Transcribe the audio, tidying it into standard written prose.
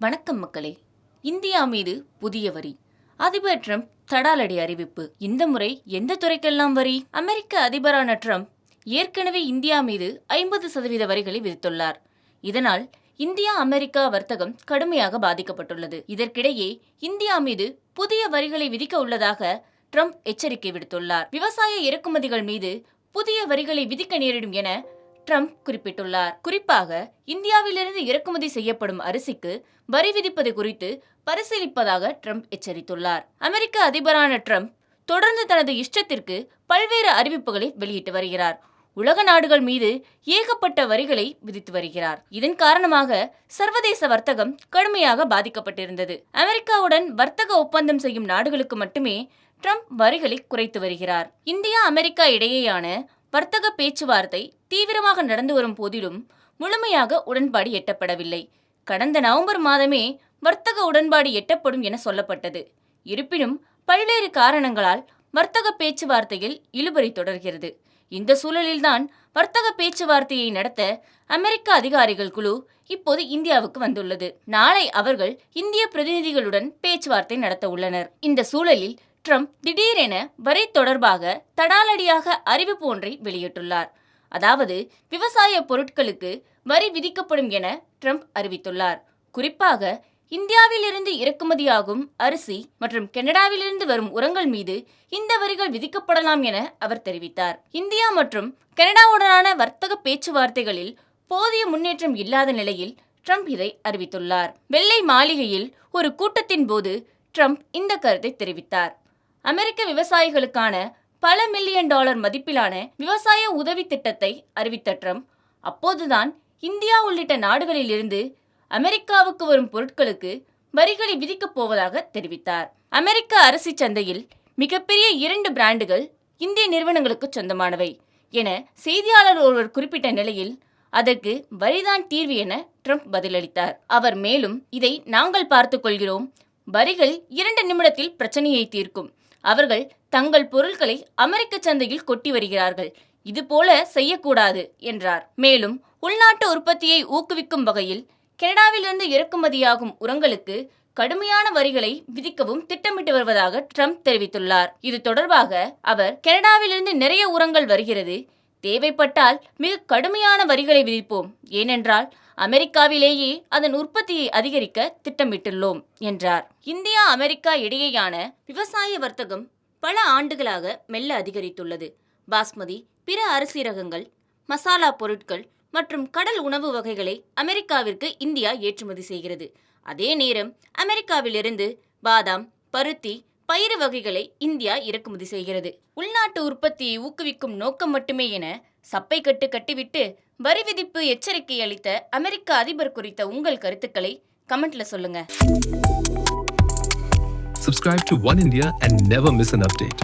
வணக்கம் மக்களே. இந்தியா மீது புதிய வரி. அதிபர் ட்ரம்ப் தடாலடி அறிவிப்பு. இந்த முறை எந்த துறைக்கெல்லாம் வரி? அமெரிக்க அதிபரான ட்ரம்ப் ஏற்கனவே இந்தியா மீது 50% வரிகளை விதித்துள்ளார். இதனால் இந்தியா அமெரிக்கா வர்த்தகம் கடுமையாக பாதிக்கப்பட்டுள்ளது. இதற்கிடையே இந்தியா மீது புதிய வரிகளை விதிக்க உள்ளதாக ட்ரம்ப் எச்சரிக்கை விடுத்துள்ளார். விவசாய இறக்குமதிகள் மீது புதிய வரிகளை விதிக்க நேரிடும் என ட்ரம்ப் குறிப்பிட்டுள்ளார். குறிப்பாக இந்தியாவிலிருந்து இறக்குமதி செய்யப்படும் அரிசிக்கு வரி விதிப்பது குறித்து பரிசீலிப்பதாக ட்ரம்ப் எச்சரித்துள்ளார். அமெரிக்க அதிபரான ட்ரம்ப் தொடர்ந்து தனது இஷ்டத்திற்கு பல்வேறு அறிவிப்புகளை வெளியிட்டு வருகிறார். உலக நாடுகள் மீது ஏகப்பட்ட வரிகளை விதித்து வருகிறார். இதன் காரணமாக சர்வதேச வர்த்தகம் கடுமையாக பாதிக்கப்பட்டிருந்தது. அமெரிக்காவுடன் வர்த்தக ஒப்பந்தம் செய்யும் நாடுகளுக்கு மட்டுமே ட்ரம்ப் வரிகளை குறைத்து வருகிறார். இந்தியா அமெரிக்கா இடையேயான வர்த்தக பேச்சுவார்த்தை தீவிரமாக நடந்து வரும் போதிலும் முழுமையாக உடன்பாடு எட்டப்படவில்லை. கடந்த நவம்பர் மாதமே வர்த்தக உடன்பாடு எட்டப்படும் என சொல்லப்பட்டது. இருப்பினும் பல்வேறு காரணங்களால் வர்த்தக பேச்சுவார்த்தையில் இழுபறி தொடர்கிறது. இந்த சூழலில்தான் வர்த்தக பேச்சுவார்த்தையை நடத்த அமெரிக்க அதிகாரிகள் குழு இப்போது இந்தியாவுக்கு வந்துள்ளது. நாளை அவர்கள் இந்திய பிரதிநிதிகளுடன் பேச்சுவார்த்தை நடத்த உள்ளனர். இந்த சூழலில் ட்ரம்ப் திடீரென வரி தொடர்பாக தடாலடியாக அறிவிப்பு ஒன்றை வெளியிட்டுள்ளார். அதாவது விவசாய பொருட்களுக்கு வரி விதிக்கப்படும் என ட்ரம்ப் அறிவித்துள்ளார். குறிப்பாக இந்தியாவிலிருந்து இறக்குமதியாகும் அரிசி மற்றும் கனடாவிலிருந்து வரும் உரங்கள் மீது இந்த வரிகள் விதிக்கப்படலாம் என அவர் தெரிவித்தார். இந்தியா மற்றும் கனடாவுடனான வர்த்தக பேச்சுவார்த்தைகளில் போதிய முன்னேற்றம் இல்லாத நிலையில் ட்ரம்ப் இதை அறிவித்துள்ளார். வெள்ளை மாளிகையில் ஒரு கூட்டத்தின் போது ட்ரம்ப் இந்த கருத்தை தெரிவித்தார். அமெரிக்க விவசாயிகளுக்கான பல மில்லியன் டாலர் மதிப்பிலான விவசாய உதவி திட்டத்தை அறிவித்த ட்ரம்ப் அப்போதுதான் இந்தியா உள்ளிட்ட நாடுகளில் இருந்து அமெரிக்காவுக்கு வரும் பொருட்களுக்கு வரிகளை விதிக்கப் போவதாக தெரிவித்தார். அமெரிக்க அரிசி சந்தையில் மிகப்பெரிய 2 பிராண்டுகள் இந்திய நிறுவனங்களுக்கு சொந்தமானவை என செய்தியாளர் ஒருவர் குறிப்பிட்ட நிலையில் அதற்கு வரிதான் தீர்வு என ட்ரம்ப் பதிலளித்தார். அவர் மேலும், இதை நாங்கள் பார்த்துக் கொள்கிறோம். வரிகள் 2 நிமிடத்தில் பிரச்சனையை தீர்க்கும். அவர்கள் தங்கள் பொருட்களை அமெரிக்க சந்தையில் கொட்டி வருகிறார்கள். இதுபோல செய்யக்கூடாது என்றார். மேலும் உள்நாட்டு உற்பத்தியை ஊக்குவிக்கும் வகையில் கனடாவிலிருந்து இறக்குமதியாகும் உரங்களுக்கு கடுமையான வரிகளை விதிக்கவும் திட்டமிட்டு வருவதாக ட்ரம்ப் தெரிவித்துள்ளார். இது தொடர்பாக அவர், கனடாவிலிருந்து நிறைய உரங்கள் வருகிறது, தேவைப்பட்டால் மிக கடுமையான வரிகளை விதிப்போம், ஏனென்றால் அமெரிக்காவிலேயே அதன் உற்பத்தியை அதிகரிக்க திட்டமிட்டுள்ளோம் என்றார். இந்தியா அமெரிக்கா இடையேயான விவசாய வர்த்தகம் பல ஆண்டுகளாக மெல்ல அதிகரித்துள்ளது. பாஸ்மதி, பிற அரிசி ரகங்கள், மசாலா பொருட்கள் மற்றும் கடல் உணவு வகைகளை அமெரிக்காவிற்கு இந்தியா ஏற்றுமதி செய்கிறது. அதே நேரம் அமெரிக்காவிலிருந்து பாதாம், பருத்தி, பயிறு வகைகளை இந்தியா இறக்குமதி செய்கிறது. உள்நாட்டு உற்பத்தியை ஊக்குவிக்கும் நோக்கம் மட்டுமே என சப்பை கட்டிவிட்டு வரி விதிப்பு எச்சரிக்கை அளித்த அமெரிக்க அதிபர் குறித்த உங்கள் கருத்துக்களை கமெண்ட்ல சொல்லுங்க. Subscribe to One India and never miss an update.